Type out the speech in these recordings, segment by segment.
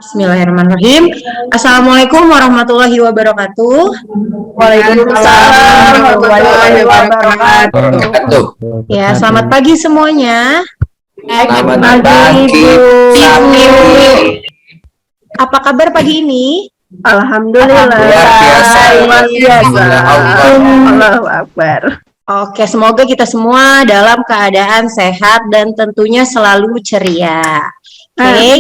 Bismillahirrahmanirrahim. Assalamualaikum warahmatullahi wabarakatuh. Waalaikumsalam warahmatullahi wabarakatuh. Ya, selamat pagi semuanya. Selamat pagi, Ibu. Apa kabar pagi ini? Alhamdulillah. Luar biasa. Allahu Akbar. Oke, semoga kita semua dalam keadaan sehat dan tentunya selalu ceria. Oke.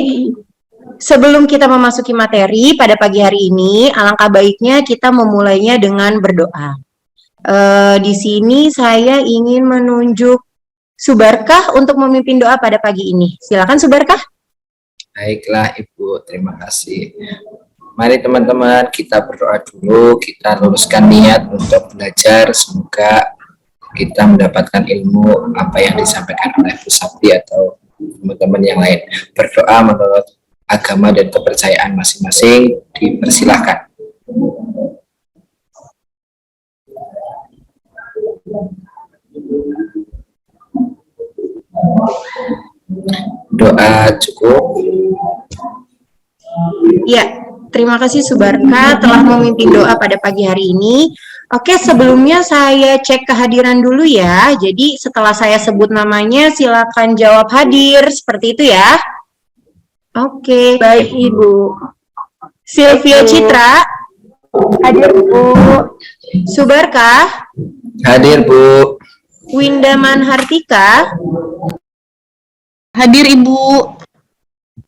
Sebelum kita memasuki materi pada pagi hari ini, alangkah baiknya kita memulainya dengan berdoa. Di sini saya ingin menunjuk Subarkah untuk memimpin doa pada pagi ini. Silakan Subarkah. Baiklah Ibu, terima kasih. Mari teman-teman kita berdoa dulu, kita luruskan niat untuk belajar. Semoga kita mendapatkan ilmu apa yang disampaikan oleh Bu Sabti atau teman-teman yang lain. Berdoa menurut agama dan kepercayaan masing-masing, dipersilahkan. Doa cukup. Ya, terima kasih Subarkah telah memimpin doa pada pagi hari ini. Oke, sebelumnya saya cek kehadiran dulu ya. Jadi setelah saya sebut namanya, silakan jawab hadir. Seperti itu ya. Oke. Baik, Ibu. Sylvia Citra. Hadir, Bu. Subarkah. Hadir, Bu. Winda Manhartika. Hadir, Ibu.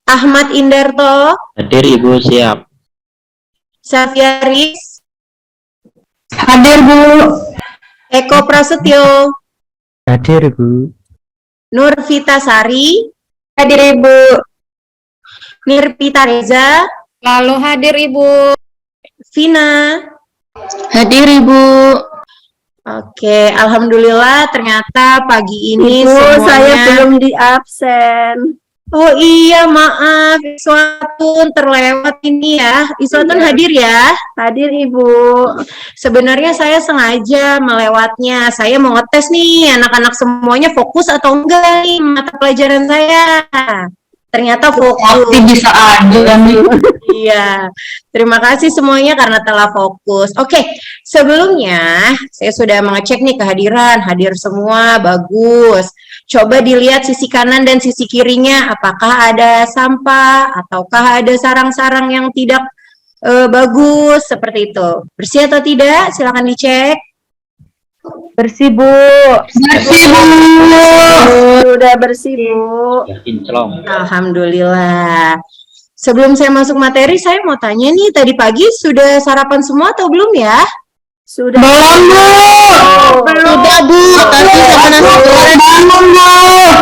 Ahmad Indarto. Hadir, Ibu, siap. Safyaris. Hadir, Bu. Eko Prasetyo. Hadir, Bu. Nurvita Sari. Hadir, Ibu. Nirpita Reza. Lalu hadir, Ibu. Vina. Hadir, Ibu. Oke, alhamdulillah ternyata pagi ini Ibu, semuanya. saya belum di absen. Oh iya, maaf, Iswatun terlewat ini ya. Iswatun Iya. hadir ya. Hadir, Ibu. Sebenarnya saya sengaja melewatnya. Saya mau ngetes nih anak-anak semuanya fokus atau enggak nih mata pelajaran saya. Ternyata fokus. Bisa aja nih. Iya, terima kasih semuanya karena telah fokus. Oke, sebelumnya saya sudah mengecek nih kehadiran, hadir semua, bagus. Coba dilihat sisi kanan dan sisi kirinya, apakah ada sampah, ataukah ada sarang-sarang yang tidak bagus, seperti itu. Bersih atau tidak? Silakan dicek. Bersih, Bu. Bersih, Bu. Sudah bersih, Bu. Kinclong. Alhamdulillah. Sebelum saya masuk materi, saya mau tanya nih, tadi pagi sudah sarapan semua atau belum ya? Sudah. Belum, Bu. Sudah, Bu. Tadi sama nasi goreng. Belum, Bu.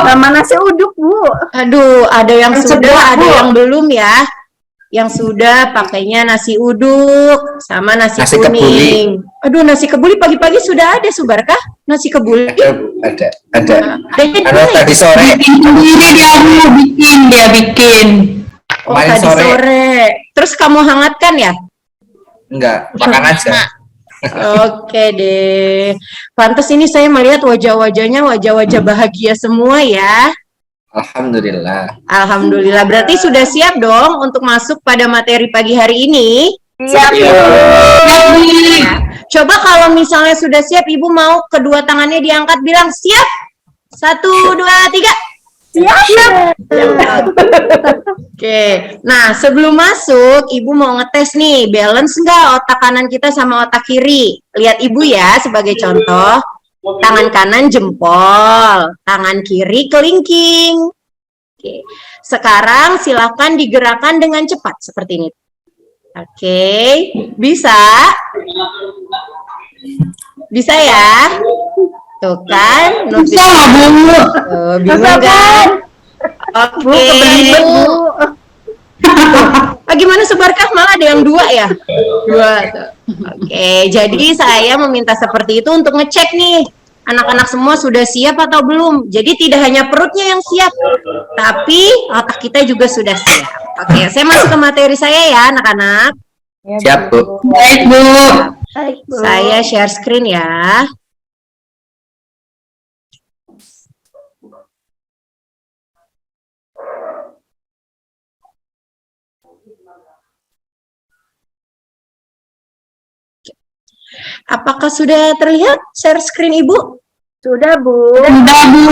Sama nasi uduk, Bu. Aduh, ada yang sudah, Sedap, ada Bu. yang belum ya. Yang sudah pakainya nasi uduk sama nasi kuning. Aduh, nasi kebuli pagi-pagi sudah ada, Subarkah? Nasi kebuli? Ada. Adanya di Karena mana ya? tadi sore, Sendiri dia, Bu. Dia bikin. Oh, kemarin tadi sore. sore. Terus kamu hangatkan ya? Enggak, makan aja. Oke deh. Pantes ini saya melihat wajah-wajahnya wajah-wajah bahagia semua ya. Alhamdulillah. Alhamdulillah. Berarti sudah siap dong untuk masuk pada materi pagi hari ini? Siap, Bu. Ya. Coba kalau misalnya sudah siap, Ibu mau kedua tangannya diangkat bilang siap. 1, 2, 3. Siap. Oke. Nah, sebelum masuk, Ibu mau ngetes nih, balance nggak otak kanan kita sama otak kiri? Lihat Ibu ya sebagai contoh. Tangan kanan jempol, tangan kiri kelingking. Oke. Sekarang silakan digerakkan dengan cepat seperti ini. Oke, bisa? Bisa ya? Tuh kan? Bisa, Bu. Bingung kan? Bu, Oke. kebelet, Bu. Gimana Subarkah? Malah ada yang 2 ya? 2. Oke, jadi saya meminta seperti itu untuk ngecek nih. Anak-anak semua sudah siap atau belum? Jadi tidak hanya perutnya yang siap, tapi otak kita juga sudah siap. Oke, saya masuk ke materi saya ya, anak-anak. Siap, Bu. Baik, Bu. Baik, Bu. Saya share screen ya. Apakah sudah terlihat share screen Ibu? Sudah, Bu. Udah, Bu.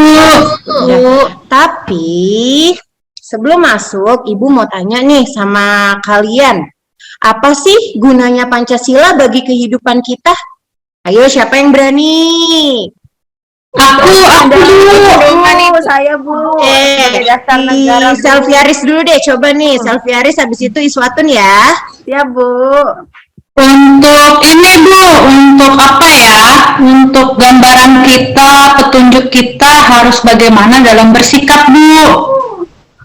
Tapi sebelum masuk, Ibu mau tanya nih sama kalian. Apa sih gunanya Pancasila bagi kehidupan kita? Ayo, siapa yang berani? Aku Bu, saya, Bu. Sebagai dasar negara, Bu. Selviaris dulu deh, coba nih. Selviaris, habis itu Iswatun ya. Ya, Bu. Untuk ini, Bu, untuk apa ya? Untuk gambaran kita, petunjuk kita harus bagaimana dalam bersikap, Bu.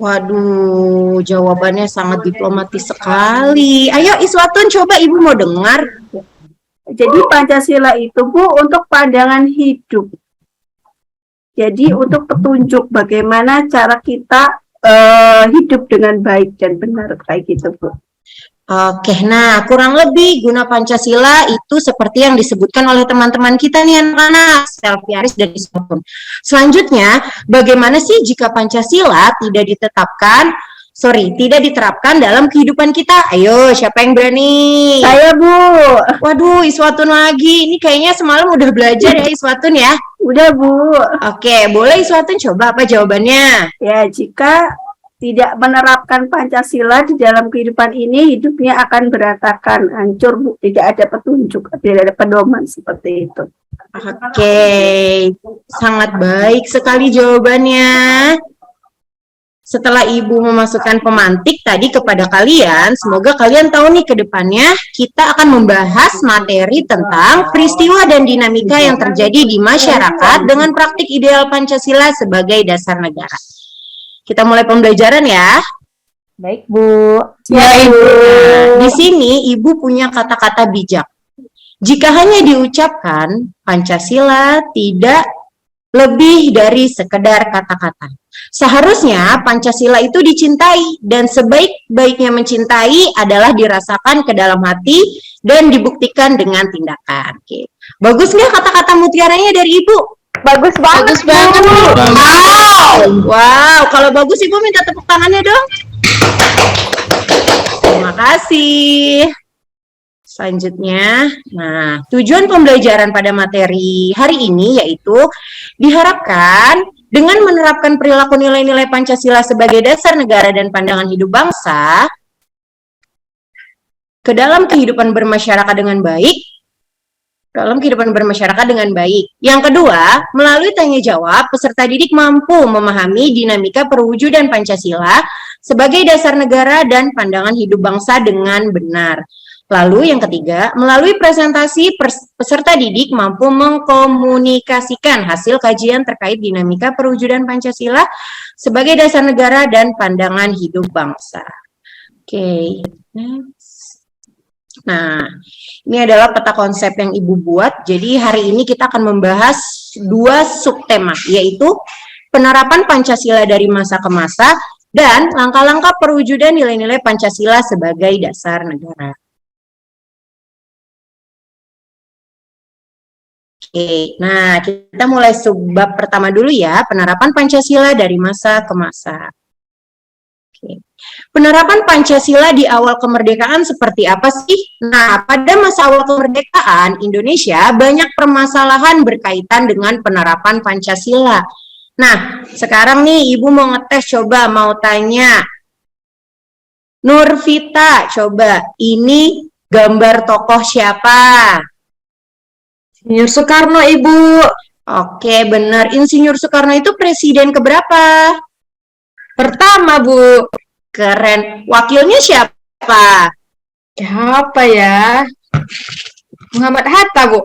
Waduh, jawabannya sangat diplomatis sekali. Ayo Iswatun, coba Ibu mau dengar. Jadi Pancasila itu, Bu, untuk pandangan hidup. Jadi untuk petunjuk bagaimana cara kita hidup dengan baik dan benar kayak gitu, Bu. Oke, nah kurang lebih guna Pancasila itu seperti yang disebutkan oleh teman-teman kita nih anak-anak, Selviaris dan Iswatun. Selanjutnya, bagaimana sih jika Pancasila tidak diterapkan dalam kehidupan kita? Ayo, siapa yang berani? Saya, Bu. Waduh, Iswatun lagi. Ini kayaknya semalam udah belajar ya Iswatun ya? Udah, Bu. Oke, boleh Iswatun coba apa jawabannya? Ya, jika tidak menerapkan Pancasila di dalam kehidupan ini, hidupnya akan berantakan, hancur, Bu. Tidak ada petunjuk, tidak ada pedoman seperti itu. Oke, sangat baik sekali jawabannya. Setelah Ibu memasukkan pemantik tadi kepada kalian, semoga kalian tahu nih ke depannya kita akan membahas materi tentang peristiwa dan dinamika yang terjadi di masyarakat dengan praktik ideal Pancasila sebagai dasar negara. Kita mulai pembelajaran ya. Baik, Bu. Ya, Ibu. Di sini Ibu punya kata-kata bijak. Jika hanya diucapkan, Pancasila tidak lebih dari sekedar kata-kata. Seharusnya Pancasila itu dicintai dan sebaik-baiknya mencintai adalah dirasakan ke dalam hati dan dibuktikan dengan tindakan. Oke. Bagus nggak kata-kata mutiaranya dari Ibu? Bagus banget, Bagus banget, Bu. Wow, kalau bagus Ibu minta tepuk tangannya dong. Terima kasih. Selanjutnya, nah tujuan pembelajaran pada materi hari ini yaitu diharapkan dengan menerapkan perilaku nilai-nilai Pancasila sebagai dasar negara dan pandangan hidup bangsa ke dalam kehidupan bermasyarakat dengan baik, Yang kedua, melalui tanya jawab, peserta didik mampu memahami dinamika perwujudan Pancasila sebagai dasar negara dan pandangan hidup bangsa dengan benar. Lalu yang ketiga, melalui presentasi peserta didik mampu mengkomunikasikan hasil kajian terkait dinamika perwujudan Pancasila sebagai dasar negara dan pandangan hidup bangsa. Oke, next. Nah, ini adalah peta konsep yang Ibu buat. Jadi hari ini kita akan membahas 2 subtema, yaitu penerapan Pancasila dari masa ke masa dan langkah-langkah perwujudan nilai-nilai Pancasila sebagai dasar negara. Oke, nah kita mulai subbab pertama dulu ya, penerapan Pancasila dari masa ke masa. Oke. Penerapan Pancasila di awal kemerdekaan seperti apa sih? Nah, pada masa awal kemerdekaan, Indonesia banyak permasalahan berkaitan dengan penerapan Pancasila. Nah, sekarang nih Ibu mau ngetes, coba mau tanya. Nurvita, coba ini gambar tokoh siapa? Insinyur Soekarno, Ibu. Oke, benar. Insinyur Soekarno itu presiden keberapa? Pertama, Bu. Keren. Wakilnya siapa? Siapa ya? Muhammad Hatta, Bu.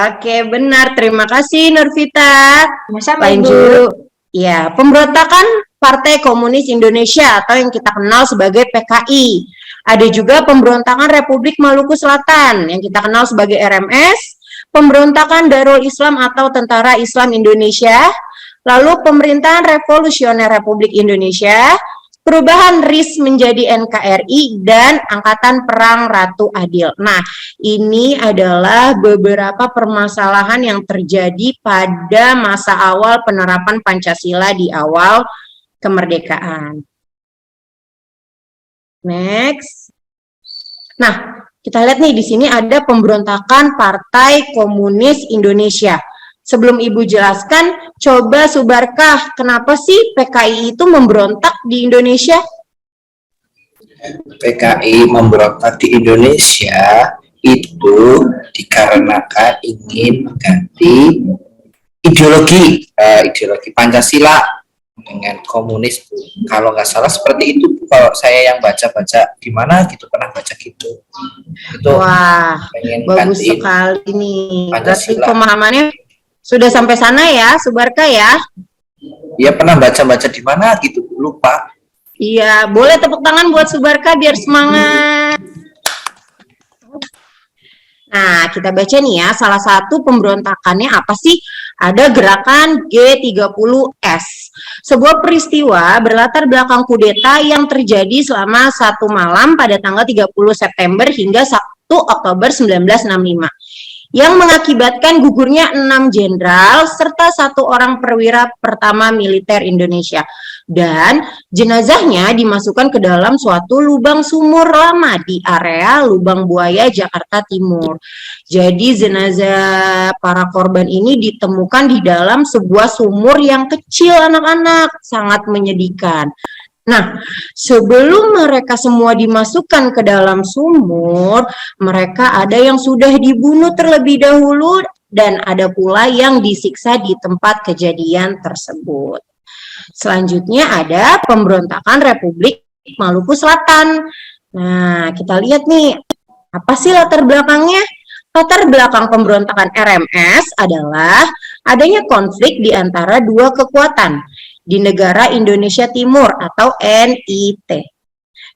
Oke, benar. Terima kasih, Nurvita. Sama-sama, Ibu. Lanjut. Ya, pemberontakan Partai Komunis Indonesia atau yang kita kenal sebagai PKI. Ada juga pemberontakan Republik Maluku Selatan yang kita kenal sebagai RMS. Pemberontakan Darul Islam atau Tentara Islam Indonesia, lalu pemerintahan Revolusioner Republik Indonesia, perubahan RIS menjadi NKRI, dan Angkatan Perang Ratu Adil. Nah, ini adalah beberapa permasalahan yang terjadi pada masa awal penerapan Pancasila di awal kemerdekaan. Next. Nah, Kita lihat nih di sini ada pemberontakan Partai Komunis Indonesia. Sebelum Ibu jelaskan, coba Subarkah, kenapa sih PKI itu memberontak di Indonesia? PKI memberontak di Indonesia itu dikarenakan ingin mengganti ideologi Pancasila dengan komunis, Bu. Kalau nggak salah seperti itu, Bu. Kalau saya yang baca-baca di mana gitu pernah baca gitu. Itu Wah, pengen bagus gantiin sekali nih. Berarti Pancasila. pemahamannya sudah sampai sana ya, Subarkah ya? Dia pernah baca-baca di mana gitu, Bu. Lupa. Iya, boleh tepuk tangan buat Subarkah biar semangat. Nah, kita baca nih ya, salah satu pemberontakannya apa sih? Ada gerakan G30S. Sebuah peristiwa berlatar belakang kudeta yang terjadi selama satu malam pada tanggal 30 September hingga 1 Oktober 1965. Yang mengakibatkan gugurnya 6 jenderal serta 1 orang perwira pertama militer Indonesia. Dan jenazahnya dimasukkan ke dalam suatu lubang sumur lama di area Lubang Buaya, Jakarta Timur. Jadi jenazah para korban ini ditemukan di dalam sebuah sumur yang kecil anak-anak, sangat menyedihkan. Nah, sebelum mereka semua dimasukkan ke dalam sumur, mereka ada yang sudah dibunuh terlebih dahulu dan ada pula yang disiksa di tempat kejadian tersebut. Selanjutnya ada pemberontakan Republik Maluku Selatan. Nah, kita lihat nih, apa sih latar belakangnya? Latar belakang pemberontakan RMS adalah adanya konflik di antara dua kekuatan di negara Indonesia Timur atau NIT.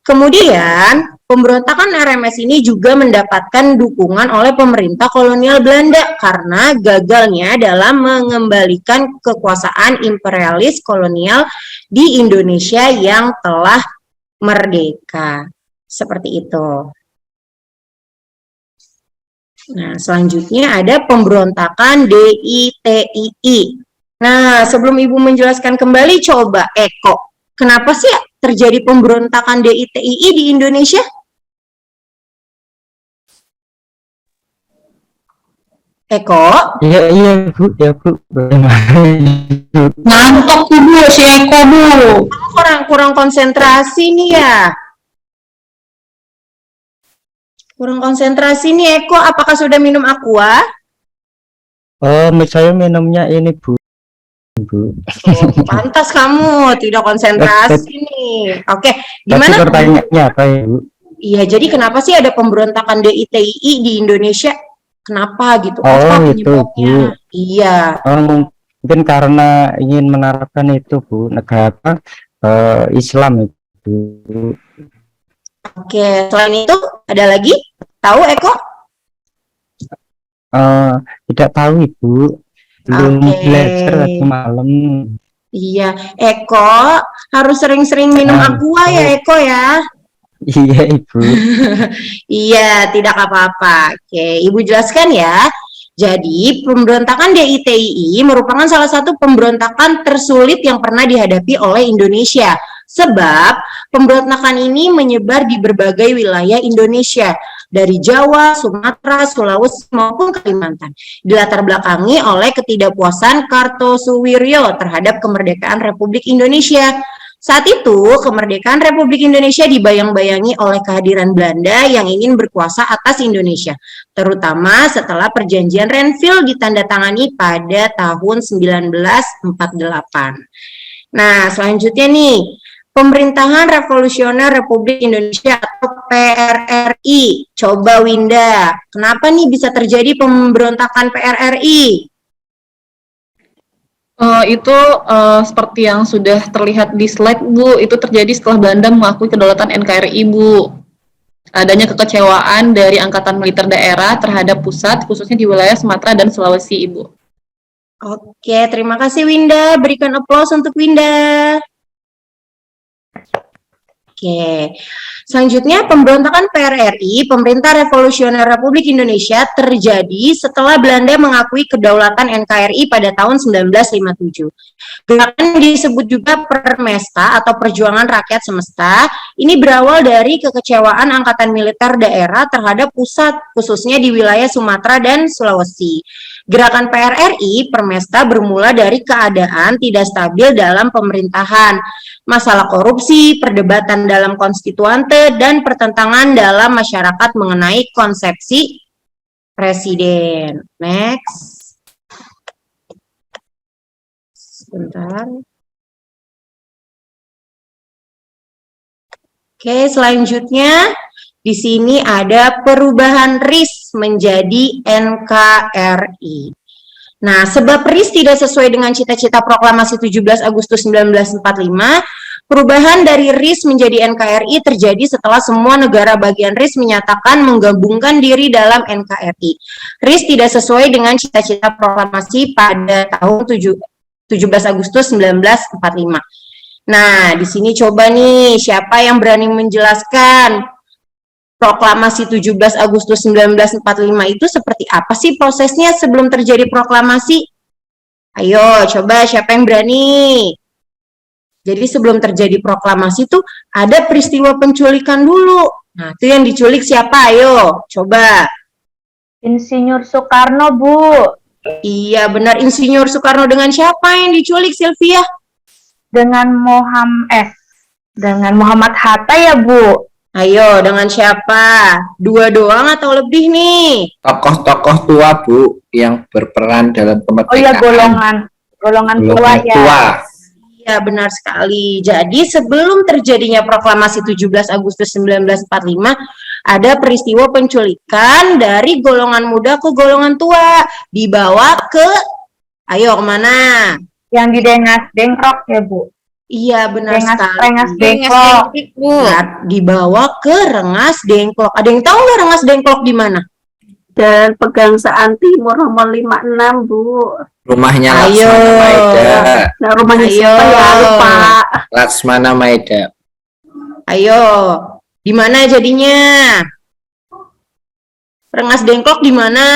Kemudian, pemberontakan RMS ini juga mendapatkan dukungan oleh pemerintah kolonial Belanda karena gagalnya dalam mengembalikan kekuasaan imperialis kolonial di Indonesia yang telah merdeka. Seperti itu. Nah, selanjutnya ada pemberontakan DITII. Nah, sebelum Ibu menjelaskan kembali, coba Eko, kenapa sih terjadi pemberontakan DITII di Indonesia? Eko? Iya Bu, ya Bu. Ngantuk tuh Bu, si Eko Bu. Kurang konsentrasi nih ya. Kurang konsentrasi nih Eko, apakah sudah minum aqua? Oh, saya minumnya ini Bu. Oh, pantas kamu tidak konsentrasi nih. Oke, gimana? Tapi pertanyaannya apa ya Bu? Iya, jadi kenapa sih ada pemberontakan DITII di Indonesia? Kenapa gitu? Oh, apa itu penyebabnya? Bu. Iya. Mungkin karena ingin menerapkan itu Bu, negara Islam itu. Oke, selain itu ada lagi? Tahu Eko? Tidak tahu Ibu, belum Oke. belajar tadi malam. Iya, Eko harus sering-sering minum aqua ya Eko ya. Iya Ibu. Iya, tidak apa-apa. Oke, Ibu jelaskan ya. Jadi, pemberontakan DITII merupakan salah satu pemberontakan tersulit yang pernah dihadapi oleh Indonesia. Sebab, pemberontakan ini menyebar di berbagai wilayah Indonesia, dari Jawa, Sumatera, Sulawesi, maupun Kalimantan. Dilatar belakangi oleh ketidakpuasan Kartosuwiryo terhadap kemerdekaan Republik Indonesia. Saat itu, kemerdekaan Republik Indonesia dibayang-bayangi oleh kehadiran Belanda yang ingin berkuasa atas Indonesia, terutama setelah perjanjian Renville ditandatangani pada tahun 1948. Nah, selanjutnya nih, Pemerintahan Revolusioner Republik Indonesia atau PRRI. Coba Winda, kenapa nih bisa terjadi pemberontakan PRRI? Itu seperti yang sudah terlihat di slide Bu, itu terjadi setelah Belanda mengakui kedaulatan NKRI Bu. Adanya kekecewaan dari angkatan militer daerah terhadap pusat, khususnya di wilayah Sumatera dan Sulawesi Ibu. Oke, terima kasih Winda. Berikan aplaus untuk Winda. Oke. Selanjutnya, pemberontakan PRRI, Pemerintah Revolusioner Republik Indonesia, terjadi setelah Belanda mengakui kedaulatan NKRI pada tahun 1957. Gerakan disebut juga Permesta atau Perjuangan Rakyat Semesta. Ini berawal dari kekecewaan angkatan militer daerah terhadap pusat, khususnya di wilayah Sumatera dan Sulawesi. Gerakan PRRI, Permesta, bermula dari keadaan tidak stabil dalam pemerintahan, masalah korupsi, perdebatan dalam konstituante, dan pertentangan dalam masyarakat mengenai konsepsi presiden. Next. Sebentar. Oke, selanjutnya di sini ada perubahan RIS menjadi NKRI. Nah, sebab RIS tidak sesuai dengan cita-cita proklamasi 17 Agustus 1945, perubahan dari RIS menjadi NKRI terjadi setelah semua negara bagian RIS menyatakan menggabungkan diri dalam NKRI. RIS tidak sesuai dengan cita-cita proklamasi pada tahun 17 Agustus 1945. Nah, di sini coba nih, siapa yang berani menjelaskan proklamasi 17 Agustus 1945 itu seperti apa sih prosesnya sebelum terjadi proklamasi? Ayo, coba siapa yang berani? Jadi sebelum terjadi proklamasi itu ada peristiwa penculikan dulu. Nah, itu yang diculik siapa? Ayo, coba. Insinyur Soekarno, Bu. Iya, benar. Insinyur Soekarno dengan siapa yang diculik, Sylvia? Dengan Muhammad Hatta ya, Bu. Ayo, dengan siapa? Dua doang atau lebih nih? Tokoh-tokoh tua, Bu, yang berperan dalam kemerdekaan. Oh iya, golongan tua ya. Iya, benar sekali. Jadi sebelum terjadinya proklamasi 17 Agustus 1945, ada peristiwa penculikan dari golongan muda ke golongan tua. Dibawa ke, ayo kemana? Yang di Dengkrok ya, Bu. Iya, benar sekali. Rengas Dengklok. Nah, dibawa ke Rengas Dengklok. Ada yang tahu nggak Rengas Dengklok di mana? Dan Pegangsaan Timur nomor 56, Bu. Rumahnya Ayo. Laksmana Maeda. Nah, rumahnya Ayo. siapa ya? Lupa. Laksmana Maeda. Ayo, di mana jadinya? Rengas Dengklok di mana?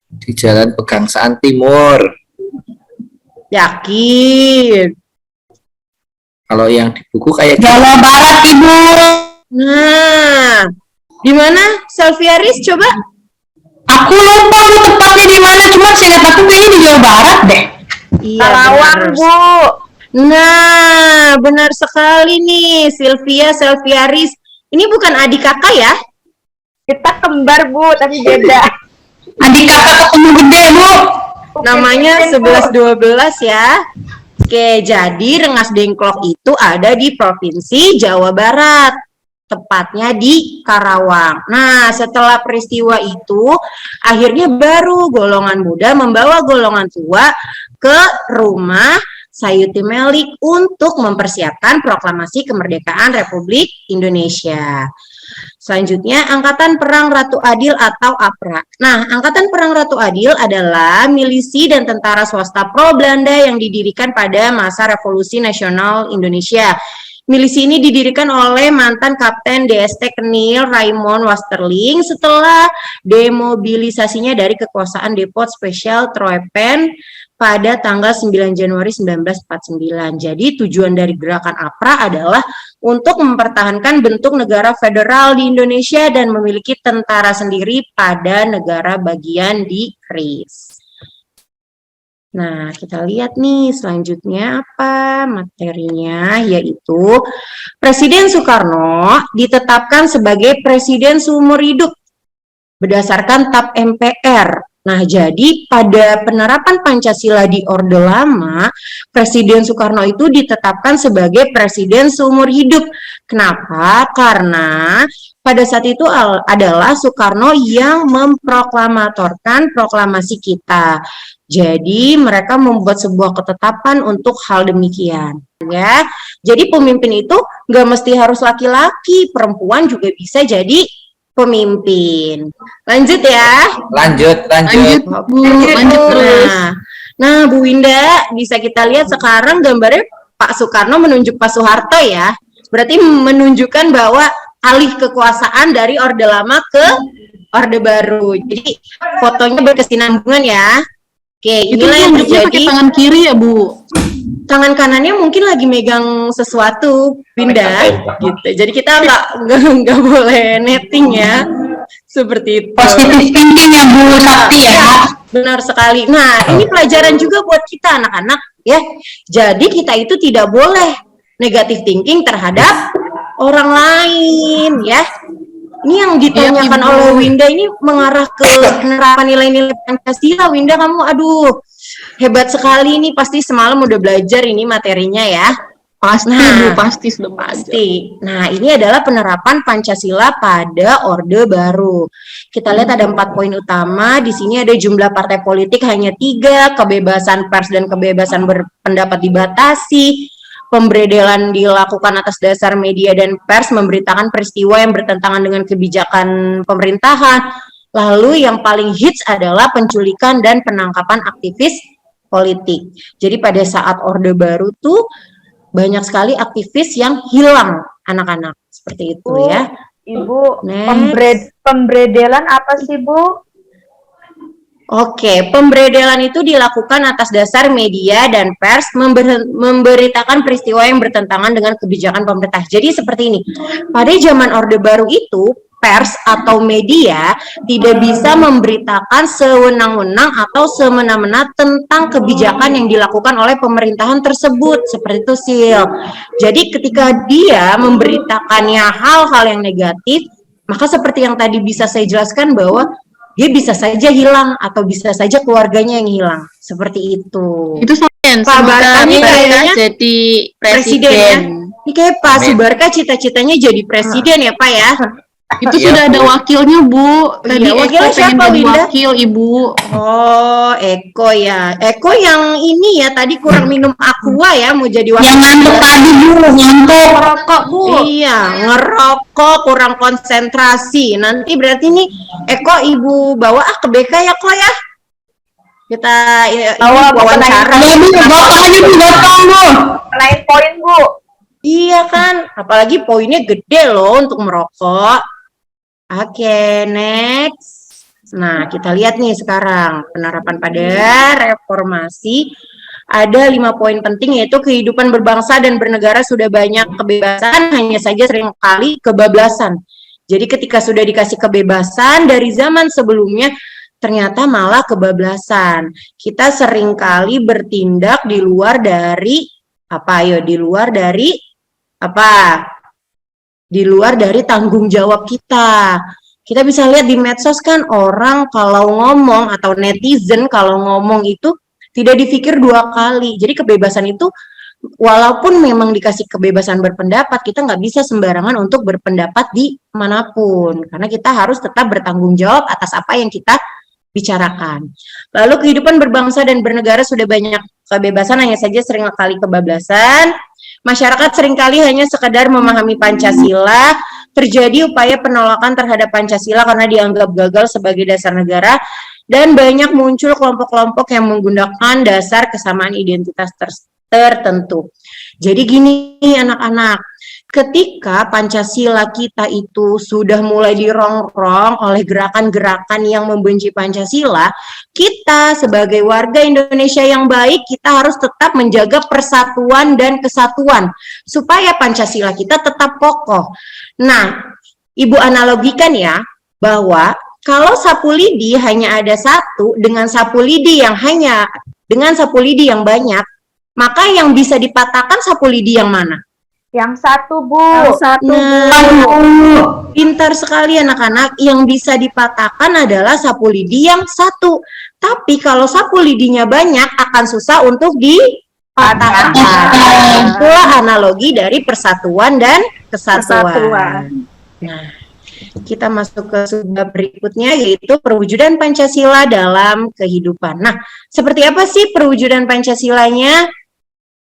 Di Jalan Pegangsaan Timur. Yakin? Kalau yang di buku kayak Jawa Barat, Ibu. Nah, di mana? Sylvia Riz, coba. Aku lupa Bu tepatnya di mana, cuma seingat aku kayaknya di Jawa Barat deh. Iya, Karawang, benar. Bu. Nah, benar sekali nih, Sylvia Riz. Ini bukan adik kakak ya? Kita kembar, Bu, tapi beda. Adik kakak ketemu gede, Bu. Namanya 11-12 ya. Oke, jadi Rengas Dengklok itu ada di Provinsi Jawa Barat, tepatnya di Karawang. Nah, setelah peristiwa itu, akhirnya baru golongan muda membawa golongan tua ke rumah Sayuti Melik untuk mempersiapkan proklamasi kemerdekaan Republik Indonesia. Selanjutnya, Angkatan Perang Ratu Adil atau APRA. Nah, Angkatan Perang Ratu Adil adalah milisi dan tentara swasta pro-Belanda yang didirikan pada masa Revolusi Nasional Indonesia. Milisi ini didirikan oleh mantan Kapten DST Kenil Raymond Wasterling setelah demobilisasinya dari kekuasaan Depot Spesial Troepen pada tanggal 9 Januari 1949. Jadi tujuan dari gerakan APRA adalah untuk mempertahankan bentuk negara federal di Indonesia dan memiliki tentara sendiri pada negara bagian di KRIS. Nah, kita lihat nih selanjutnya apa materinya, yaitu Presiden Soekarno ditetapkan sebagai presiden seumur hidup berdasarkan TAP MPR. Nah, jadi pada penerapan Pancasila di Orde Lama, Presiden Soekarno itu ditetapkan sebagai presiden seumur hidup. Kenapa? Karena pada saat itu adalah Soekarno yang memproklamatorkan proklamasi kita. Jadi mereka membuat sebuah ketetapan untuk hal demikian, ya. Jadi pemimpin itu nggak mesti harus laki-laki, perempuan juga bisa jadi pemimpin. Lanjut ya. Lanjut. Bu, lanjut terus. Nah, Bu Winda, bisa kita lihat sekarang gambarnya Pak Soekarno menunjuk Pak Soeharto ya. Berarti menunjukkan bahwa alih kekuasaan dari Orde Lama ke Orde Baru. Jadi fotonya berkesinambungan ya. Oke, Itu inilah yang tunjuknya pakai terjadi. tangan kiri ya, Bu? Tangan kanannya mungkin lagi megang sesuatu, Winda, gitu. Jadi kita nggak boleh netting ya, seperti itu. Positive thinking ya Bu Sakti ya. Benar sekali. Nah, ini pelajaran juga buat kita anak-anak ya. Jadi kita itu tidak boleh negative thinking terhadap orang lain ya. Ini yang ditanyakan Ibu. oleh Winda ini mengarah ke penerapan nilai-nilai Pancasila. Winda, kamu aduh hebat sekali nih, pasti semalam udah belajar ini materinya ya. Pasti, Nah, Bu, pasti sudah belajar. Pasti. Nah, ini adalah penerapan Pancasila pada Orde Baru. Kita lihat ada 4 poin utama. Di sini ada jumlah partai politik hanya 3, kebebasan pers dan kebebasan berpendapat dibatasi, pemberedelan dilakukan atas dasar media dan pers memberitakan peristiwa yang bertentangan dengan kebijakan pemerintahan. Lalu yang paling hits adalah penculikan dan penangkapan aktivis politik. Jadi pada saat Orde Baru tuh banyak sekali aktivis yang hilang, anak-anak. Seperti itu ya. Ibu, Next. pemberedelan apa sih, Bu? Oke, pemberedelan itu dilakukan atas dasar media dan pers memberitakan peristiwa yang bertentangan dengan kebijakan pemerintah. Jadi seperti ini, pada zaman Orde Baru itu, pers atau media tidak bisa memberitakan sewenang-wenang atau semena-mena tentang kebijakan yang dilakukan oleh pemerintahan tersebut. Seperti itu, Sil. Jadi ketika dia memberitakannya hal-hal yang negatif, maka seperti yang tadi bisa saya jelaskan bahwa dia bisa saja hilang atau bisa saja keluarganya yang hilang. Seperti itu. Itu Sofian, Pak semoga Barta nih Barta kayaknya jadi presiden ya. presiden. Ini kayak Pak Amin. Subarka cita-citanya jadi presiden ya, Pak ya. Itu Iya, sudah ada Bu. wakilnya, Bu. Tadi Iya, Eko wakilnya pengen siapa, jadi Winda? wakil, Ibu. Oh, Eko ya. Eko yang ini ya, tadi kurang minum aqua ya, mau jadi wakil. Yang ngantuk tadi Bu, ngantuk. Ngerokok, Bu. Iya, ngerokok, kurang konsentrasi. Nanti berarti nih, Eko Ibu bawa ke BK ya, Ko ya? Kita ini wawancara. Ya Bu, bapak aja Bu, datang Bu. Naik poin, Bu. Iya kan, apalagi poinnya gede loh untuk merokok. Oke, next. Nah, kita lihat nih sekarang penerapan pada reformasi. Ada 5 poin penting, yaitu kehidupan berbangsa dan bernegara sudah banyak kebebasan, hanya saja seringkali kebablasan. Jadi ketika sudah dikasih kebebasan dari zaman sebelumnya, ternyata malah kebablasan. Kita seringkali bertindak di luar dari apa? Ayo, di luar dari apa? Di luar dari tanggung jawab kita. Kita bisa lihat di medsos kan, orang kalau ngomong atau netizen kalau ngomong itu tidak dipikir 2 kali. Jadi kebebasan itu walaupun memang dikasih kebebasan berpendapat, kita nggak bisa sembarangan untuk berpendapat di manapun. Karena kita harus tetap bertanggung jawab atas apa yang kita bicarakan. Lalu kehidupan berbangsa dan bernegara sudah banyak kebebasan, hanya saja seringkali kebablasan. Masyarakat seringkali hanya sekedar memahami Pancasila, terjadi upaya penolakan terhadap Pancasila karena dianggap gagal sebagai dasar negara, dan banyak muncul kelompok-kelompok yang menggunakan dasar kesamaan identitas tertentu. Jadi gini anak-anak, ketika Pancasila kita itu sudah mulai dirongrong oleh gerakan-gerakan yang membenci Pancasila, kita sebagai warga Indonesia yang baik, kita harus tetap menjaga persatuan dan kesatuan supaya Pancasila kita tetap kokoh. Nah, Ibu analogikan ya, bahwa kalau sapu lidi hanya ada satu dengan sapu lidi yang banyak, maka yang bisa dipatahkan sapu lidi yang mana? Yang satu, Bu. Yang satu, Nah, pintar sekali anak-anak. Yang bisa dipatahkan adalah sapu lidi yang satu. Tapi kalau sapu lidinya banyak, akan susah untuk dipatahkan. Itulah analogi dari persatuan dan kesatuan. Nah, kita masuk ke subbab berikutnya, yaitu perwujudan Pancasila dalam kehidupan. Nah, seperti apa sih perwujudan Pancasilanya?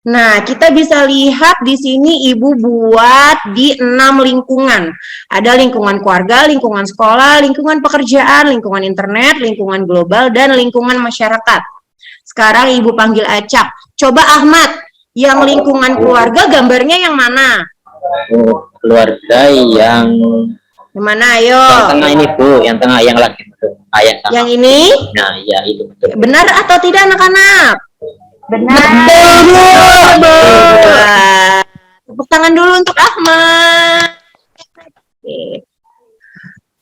Nah, kita bisa lihat di sini Ibu buat di 6 lingkungan. Ada lingkungan keluarga, lingkungan sekolah, lingkungan pekerjaan, lingkungan internet, lingkungan global, dan lingkungan masyarakat. Sekarang Ibu panggil acak. Coba Ahmad, yang lingkungan keluarga gambarnya yang mana? keluarga yang Gimana? Ayo. tengah ini Bu, yang tengah yang lagi ayat Yang ini Nah, ya itu betul. benar atau tidak anak-anak? Benar. Wah, tepuk tangan dulu untuk Ahmad. Oke.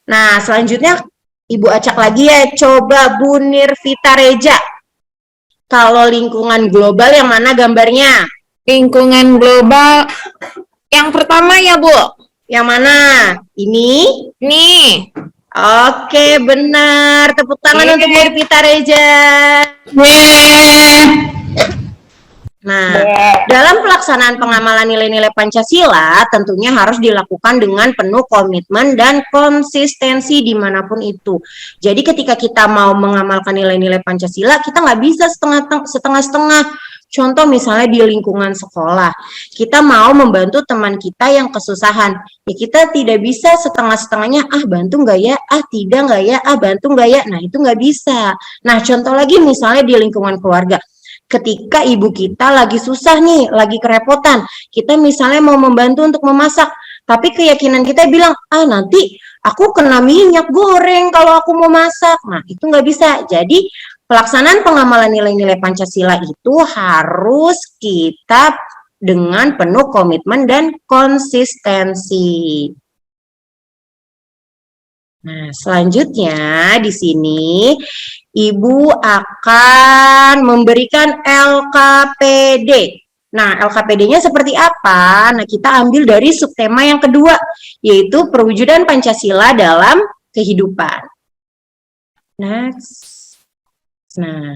Nah, selanjutnya Ibu acak lagi ya. Coba Bu Nirvita Reja. Kalau lingkungan global yang mana gambarnya? Lingkungan global yang pertama ya, Bu. Yang mana? Ini? Nih. Oke, benar. Tepuk tangan untuk Nirvita Reja. Nah, dalam pelaksanaan pengamalan nilai-nilai Pancasila tentunya harus dilakukan dengan penuh komitmen dan konsistensi dimanapun itu. Jadi ketika kita mau mengamalkan nilai-nilai Pancasila, kita nggak bisa setengah-setengah. Contoh misalnya di lingkungan sekolah, kita mau membantu teman kita yang kesusahan. Ya kita tidak bisa setengah-setengahnya, bantu nggak ya, tidak nggak ya, bantu nggak ya. Nah itu nggak bisa. Nah contoh lagi misalnya di lingkungan keluarga. Ketika ibu kita lagi susah nih, lagi kerepotan, kita misalnya mau membantu untuk memasak, tapi keyakinan kita bilang, nanti aku kena minyak goreng kalau aku mau masak. Nah, itu nggak bisa. Jadi, pelaksanaan pengamalan nilai-nilai Pancasila itu harus kita dengan penuh komitmen dan konsistensi. Nah, selanjutnya di sini Ibu akan memberikan LKPD. Nah, LKPD-nya seperti apa? Nah, kita ambil dari subtema yang kedua, yaitu perwujudan Pancasila dalam kehidupan. Next. Nah,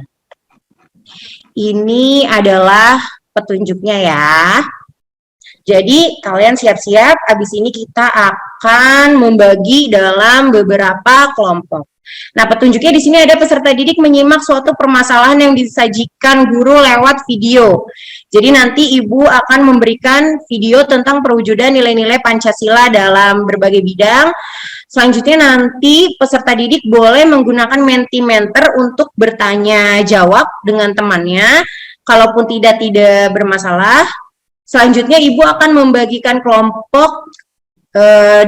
ini adalah petunjuknya ya. Jadi kalian siap-siap, habis ini kita akan membagi dalam beberapa kelompok. Nah, petunjuknya di sini ada peserta didik menyimak suatu permasalahan yang disajikan guru lewat video. Jadi nanti Ibu akan memberikan video tentang perwujudan nilai-nilai Pancasila dalam berbagai bidang. Selanjutnya nanti peserta didik boleh menggunakan Mentimeter untuk bertanya jawab dengan temannya. Kalaupun tidak bermasalah. Selanjutnya Ibu akan membagikan kelompok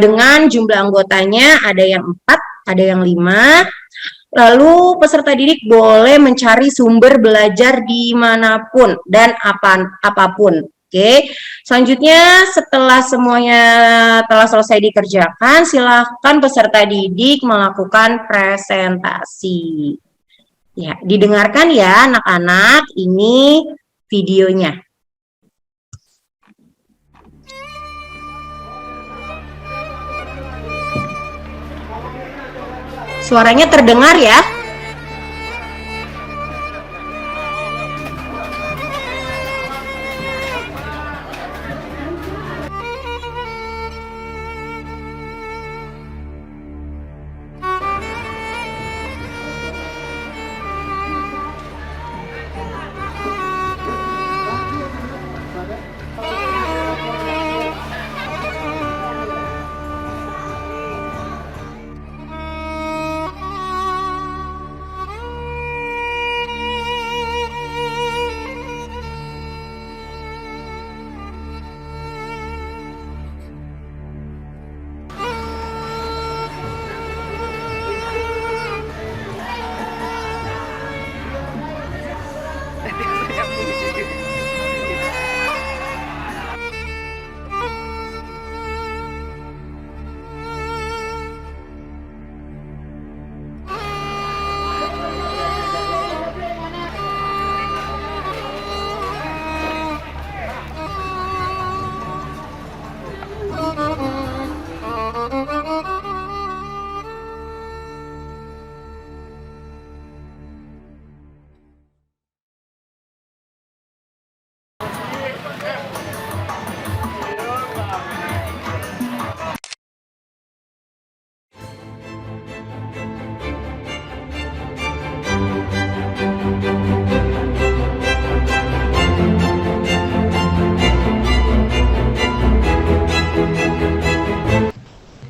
dengan jumlah anggotanya, ada yang 4, ada yang 5. Lalu peserta didik boleh mencari sumber belajar dimanapun dan apapun. Oke. Selanjutnya setelah semuanya telah selesai dikerjakan, silakan peserta didik melakukan presentasi. Ya, didengarkan ya anak-anak, ini videonya. Suaranya terdengar ya?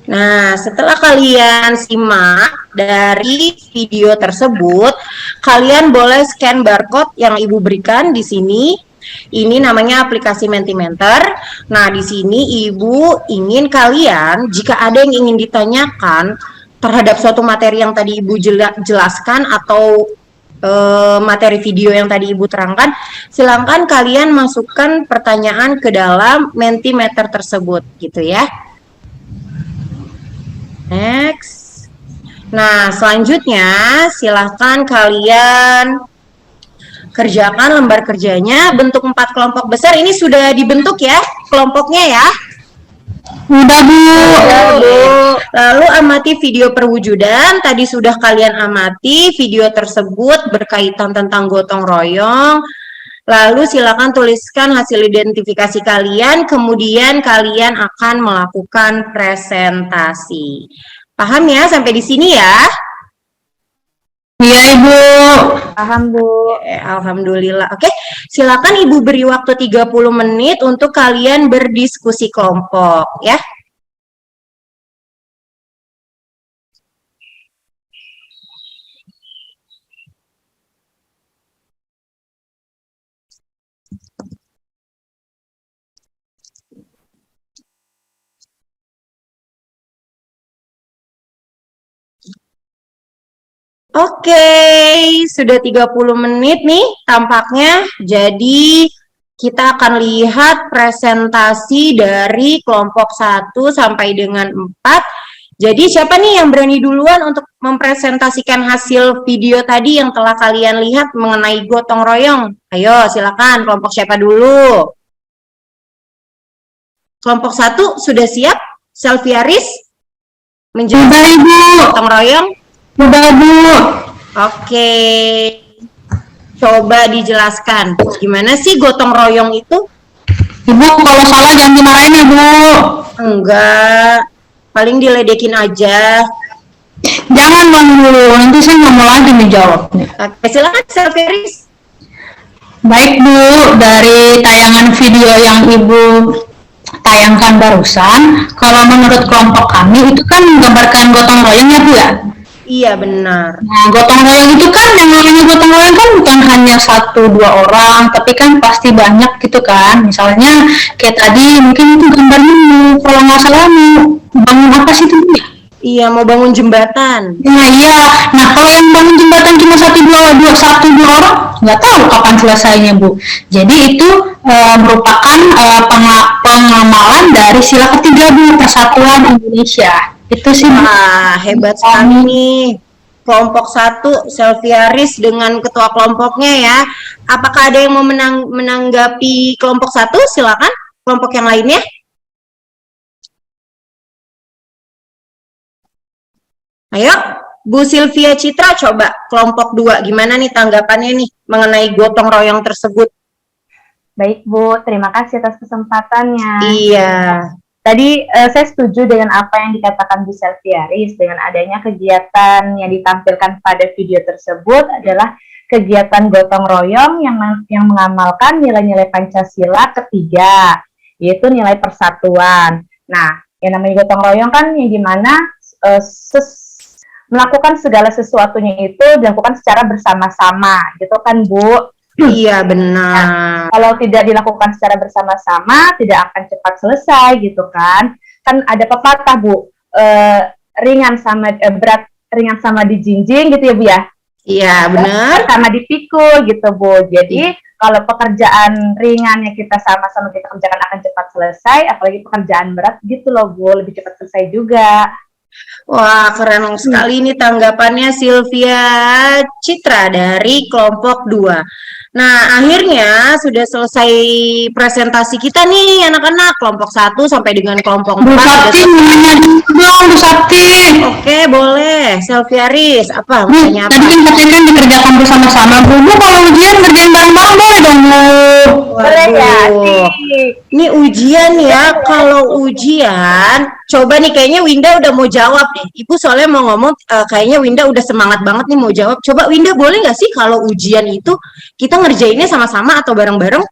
Nah, setelah kalian simak dari video tersebut, kalian boleh scan barcode yang Ibu berikan di sini. Ini namanya aplikasi Mentimeter. Nah, di sini Ibu ingin kalian, jika ada yang ingin ditanyakan terhadap suatu materi yang tadi Ibu jelaskan atau materi video yang tadi Ibu terangkan, silakan kalian masukkan pertanyaan ke dalam Mentimeter tersebut, gitu ya. Next. Nah, selanjutnya silahkan kalian kerjakan lembar kerjanya bentuk 4 kelompok besar. Ini sudah dibentuk ya kelompoknya ya? Udah, Bu. Lalu amati video perwujudan. Tadi sudah kalian amati video tersebut berkaitan tentang gotong royong. Lalu silakan tuliskan hasil identifikasi kalian, kemudian kalian akan melakukan presentasi. Paham ya sampai di sini ya? Iya, Ibu. Paham, Bu. Alhamdulillah. Oke, silakan Ibu beri waktu 30 menit untuk kalian berdiskusi kelompok ya. Oke, sudah 30 menit nih tampaknya. Jadi kita akan lihat presentasi dari kelompok 1 sampai dengan 4. Jadi siapa nih yang berani duluan untuk mempresentasikan hasil video tadi yang telah kalian lihat mengenai gotong royong? Ayo silakan, kelompok siapa dulu? Kelompok 1 sudah siap? Selviaris? Menjelaskan Ibu. gotong royong? Udah, Bu. Oke, coba dijelaskan gimana sih gotong royong itu? Ibu, kalau salah jangan dimarahin ya, Bu. Enggak, paling diledekin aja. Jangan Bang dulu, nanti saya nggak mau lagi dijawab. Oke, silakan Selviaris. Baik, Bu, dari tayangan video yang Ibu tayangkan barusan, kalau menurut kelompok kami itu kan menggambarkan gotong royong ya, Bu ya? Iya benar. Nah, gotong royong itu kan, yang namanya gotong royong kan bukan hanya 1-2 orang, tapi kan pasti banyak gitu kan. Misalnya kayak tadi mungkin itu gambarnya kalau nggak salah mau bangun apa sih itu, Bu? Iya, mau bangun jembatan. Nah iya, nah kalau yang bangun jembatan cuma 1-2 orang, nggak tahu kapan selesainya, Bu. Jadi itu merupakan pengamalan dari sila ketiga, Bu, Persatuan Indonesia. Itu sih, Bu. Wah, hebat sekali nih. Kelompok 1, Selviaris dengan ketua kelompoknya ya. Apakah ada yang mau menanggapi kelompok 1? Silakan, kelompok yang lainnya. Ayo, Bu Sylvia Citra, coba kelompok 2, gimana nih tanggapannya nih mengenai gotong royong tersebut? Baik, Bu. Terima kasih atas kesempatannya. Iya. Tadi saya setuju dengan apa yang dikatakan Bu Selviaris, dengan adanya kegiatan yang ditampilkan pada video tersebut adalah kegiatan gotong royong yang mengamalkan nilai-nilai Pancasila ketiga, yaitu nilai persatuan. Nah, yang namanya gotong royong kan yang dimana melakukan segala sesuatunya itu dilakukan secara bersama-sama, gitu kan, Bu? Iya benar. Nah, kalau tidak dilakukan secara bersama-sama, tidak akan cepat selesai gitu kan. Kan ada pepatah, Bu, ringan sama dijinjing gitu ya, Bu ya. Iya benar. Sama dipikul gitu, Bu. Jadi kalau pekerjaan ringannya kita sama-sama kita kerjakan akan cepat selesai, apalagi pekerjaan berat gitu loh, Bu, lebih cepat selesai juga. Wah, keren sekali nih tanggapannya Sylvia Citra dari kelompok 2. Nah, akhirnya sudah selesai presentasi kita nih anak-anak, kelompok 1 sampai dengan kelompok 4. Bu Sakti, Bu Sakti. Oke, boleh. Selviaris, apa? Bu, Tanya apa? tadi kan katanya dikerjakan bersama-sama, Bu. Bu, kalau ujian ngerjain bareng-bareng boleh dong, Bu. Boleh ya, Waduh. Ini ujian ya, kalau ujian, coba nih kayaknya Winda udah mau jawab deh. Ibu soalnya mau ngomong, kayaknya Winda udah semangat banget nih mau jawab. Coba Winda boleh nggak sih kalau ujian itu kita ngerjainnya sama-sama atau bareng-bareng?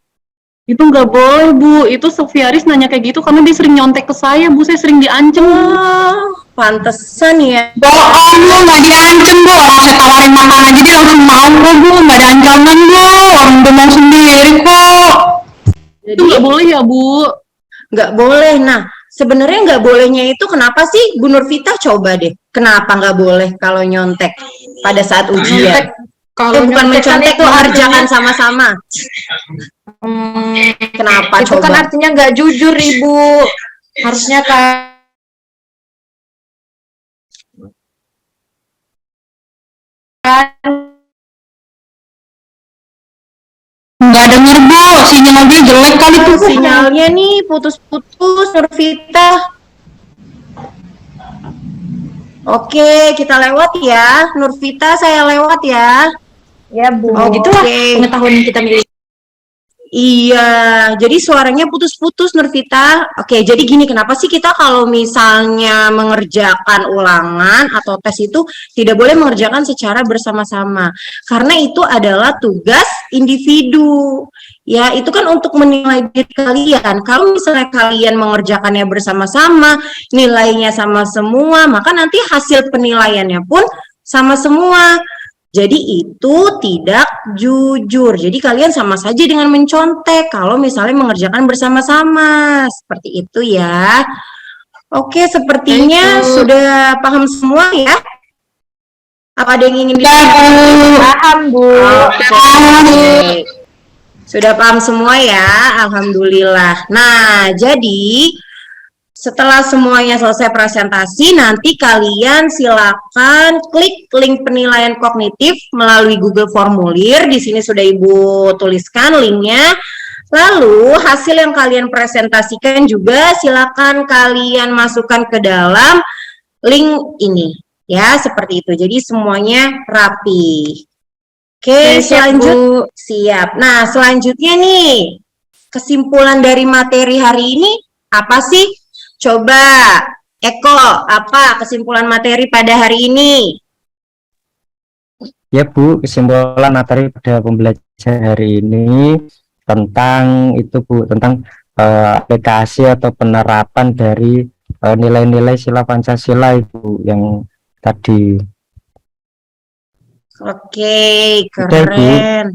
Itu nggak boleh, Bu. Itu Selviaris nanya kayak gitu karena dia sering nyontek ke saya, Bu. Saya sering diancem. Pantesan ya. Bohong, Bu, nggak diancem, Bu. Orang saya tawarin makan aja dia langsung mau kok, Bu. Nggak ada ancaman, Bu. Orang udah mau sendiri kok. ya, Bu? Nggak boleh. Nah, sebenarnya nggak bolehnya itu kenapa sih, Bu Nurvita? Coba deh, kenapa nggak boleh kalau nyontek pada saat ujian? Nyontek, kalau Bukan nyontek kan mencontek, itu mengerjakan artinya, sama-sama. Kenapa itu kan coba? artinya nggak jujur, Ibu. Harusnya kan Nggak denger Bu, sinyalnya jelek kali tuh Bu. Sinyalnya nih putus-putus, Nurvita. Oke, kita lewat ya. Nurvita, saya lewat ya. Ya, Bu. oh gitulah Oke. pengetahuan yang kita miliki. Iya, jadi suaranya putus-putus, Nurvita. Oke, jadi gini, kenapa sih kita kalau misalnya mengerjakan ulangan atau tes itu tidak boleh mengerjakan secara bersama-sama? Karena itu adalah tugas individu. Ya, itu kan untuk menilai diri kalian. Kalau misalnya kalian mengerjakannya bersama-sama, nilainya sama semua, maka nanti hasil penilaiannya pun sama semua. Jadi itu tidak jujur. Jadi kalian sama saja dengan mencontek kalau misalnya mengerjakan bersama-sama. Seperti itu ya. Oke, sepertinya sudah paham semua ya. Apa ada yang ingin ditanyakan? Paham, Bu. Oke. Sudah paham semua ya. Alhamdulillah. Nah, jadi setelah semuanya selesai presentasi, nanti kalian silakan klik link penilaian kognitif melalui Google Formulir. Di sini sudah Ibu tuliskan linknya. Lalu hasil yang kalian presentasikan juga silakan kalian masukkan ke dalam link ini. Ya, seperti itu. Jadi semuanya rapi. Oke, selanjutnya siap. Nah, selanjutnya nih, kesimpulan dari materi hari ini apa sih? Coba, Eko, apa kesimpulan materi pada hari ini? Ya Bu, kesimpulan materi pada pembelajaran hari ini tentang itu Bu, tentang aplikasi atau penerapan dari nilai-nilai sila Pancasila Ibu yang tadi. Oke, Udah, Bu. keren.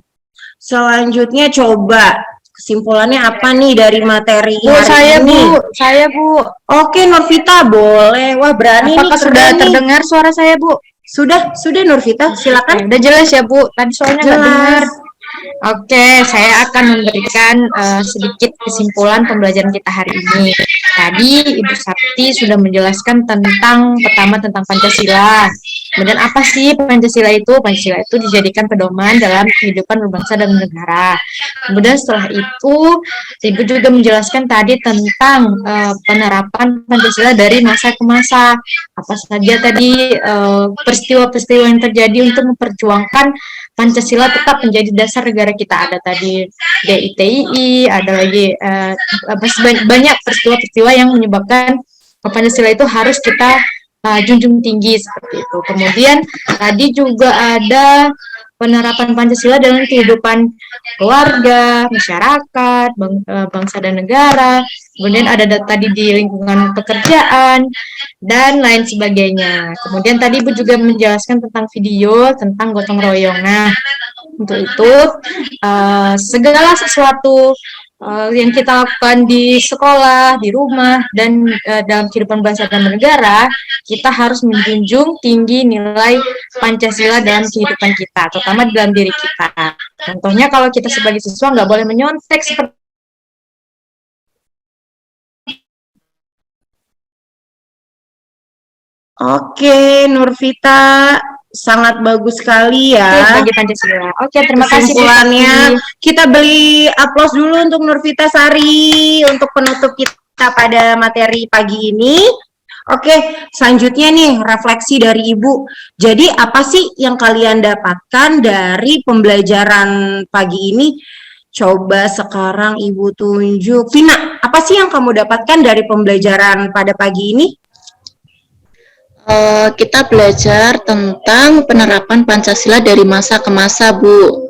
Selanjutnya coba kesimpulannya apa nih dari materi Bu, hari saya ini? Bu, saya Bu. Oke, Nurvita boleh. Wah, berani Apakah nih, sudah keren nih. terdengar suara saya, Bu? Sudah Nurvita, silakan. Udah jelas ya, Bu. Tadi soalnya nggak dengar. Jelas. Oke, saya akan memberikan sedikit kesimpulan pembelajaran kita hari ini. Tadi Ibu Sapti sudah menjelaskan tentang pertama tentang Pancasila. Kemudian apa sih Pancasila itu? Pancasila itu dijadikan pedoman dalam kehidupan berbangsa dan bernegara. Kemudian setelah itu Ibu juga menjelaskan tadi tentang penerapan Pancasila dari masa ke masa. Apa saja tadi peristiwa-peristiwa yang terjadi untuk memperjuangkan Pancasila tetap menjadi dasar negara kita. Ada tadi DITII, ada lagi banyak peristiwa-peristiwa yang menyebabkan Pancasila itu harus kita junjung tinggi seperti itu. Kemudian tadi juga ada penerapan Pancasila dalam kehidupan keluarga, masyarakat, bangsa dan negara. Kemudian ada tadi di lingkungan pekerjaan dan lain sebagainya. Kemudian tadi Ibu juga menjelaskan tentang video tentang gotong royong. Nah, untuk itu segala sesuatu yang kita lakukan di sekolah, di rumah, dan dalam kehidupan bangsa dan negara, kita harus menjunjung tinggi nilai Pancasila dalam kehidupan kita, terutama dalam diri kita. Contohnya kalau kita sebagai siswa nggak boleh menyontek seperti Oke, Nurvita, sangat bagus sekali ya. sebagai Pancasila. Oke, terima kasih. Kesimpulannya, kita beri aplaus dulu untuk Nurvita Sari untuk penutup kita pada materi pagi ini. Oke, selanjutnya nih refleksi dari Ibu. Jadi apa sih yang kalian dapatkan dari pembelajaran pagi ini? Coba sekarang Ibu tunjuk. Vina, apa sih yang kamu dapatkan dari pembelajaran pada pagi ini? Kita belajar tentang penerapan Pancasila dari masa ke masa, Bu.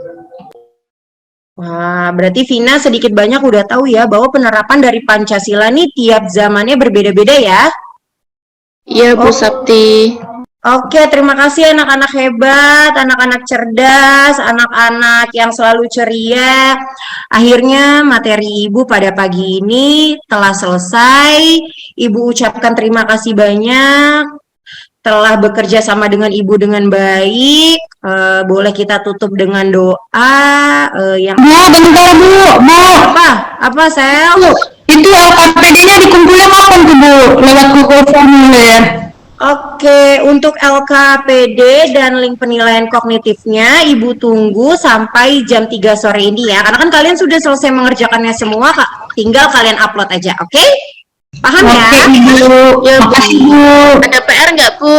Wah, berarti Vina sedikit banyak udah tahu ya bahwa penerapan dari Pancasila nih tiap zamannya berbeda-beda ya? Iya, Bu Sapti. Oke, terima kasih anak-anak hebat, anak-anak cerdas, anak-anak yang selalu ceria. Akhirnya materi Ibu pada pagi ini telah selesai. Ibu ucapkan terima kasih banyak telah bekerja sama dengan Ibu dengan baik. Boleh kita tutup dengan doa yang Bu, bentar Bu, apa Sel? Bu, itu LKPD-nya dikumpulin kapan tuh Bu? Lewat Google Formulir. Oke, untuk LKPD dan link penilaian kognitifnya Ibu tunggu sampai jam 3 sore ini ya. Karena kan kalian sudah selesai mengerjakannya semua, Kak. Tinggal kalian upload aja, oke? Paham ya? Oke Ibu, Ya, Bu. makasih Bu. Ada PR nggak, Bu?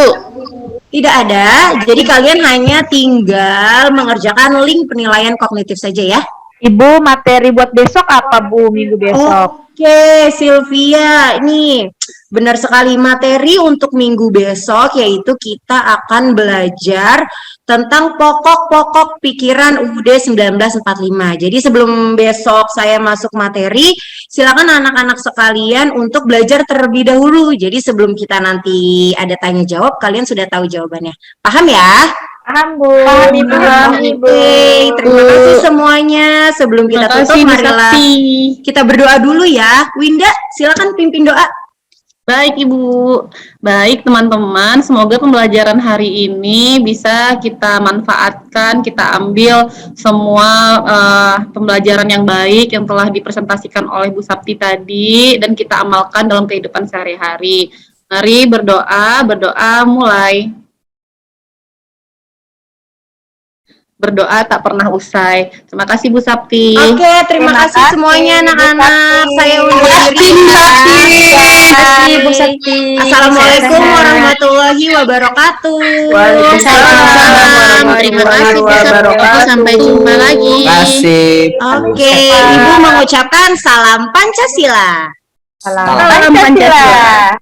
Tidak ada, jadi kalian hanya tinggal mengerjakan link penilaian kognitif saja ya. Ibu, materi buat besok apa Bu, minggu besok? Oke, Sylvia, ini benar sekali materi untuk minggu besok yaitu kita akan belajar tentang pokok-pokok pikiran UUD 1945. Jadi sebelum besok saya masuk materi, silakan anak-anak sekalian untuk belajar terlebih dahulu. Jadi sebelum kita nanti ada tanya jawab, kalian sudah tahu jawabannya. Paham ya? Paham Bu. Paham, Ibu. Paham, Oke, terima kasih semuanya. Sebelum kita Terima tutup, kasih, Bu marilah Sakti. kita berdoa dulu ya. Winda, silakan pimpin doa. Baik Ibu, baik teman-teman, semoga pembelajaran hari ini bisa kita manfaatkan, kita ambil semua pembelajaran yang baik yang telah dipresentasikan oleh Bu Sapti tadi dan kita amalkan dalam kehidupan sehari-hari. Mari berdoa mulai. Berdoa tak pernah usai. Terima kasih Bu Sapti. Oke, terima kasih semuanya anak-anak. Saya undur diri. Terima kasih Bu Sakti. Assalamualaikum warahmatullahi wabarakatuh. Waalaikumsalam Terima kasih Bu warahmatullahi Sapti. wabarakatuh. Sampai jumpa lagi. Terima kasih. Oke, Ibu mengucapkan salam Pancasila. Salam Pancasila.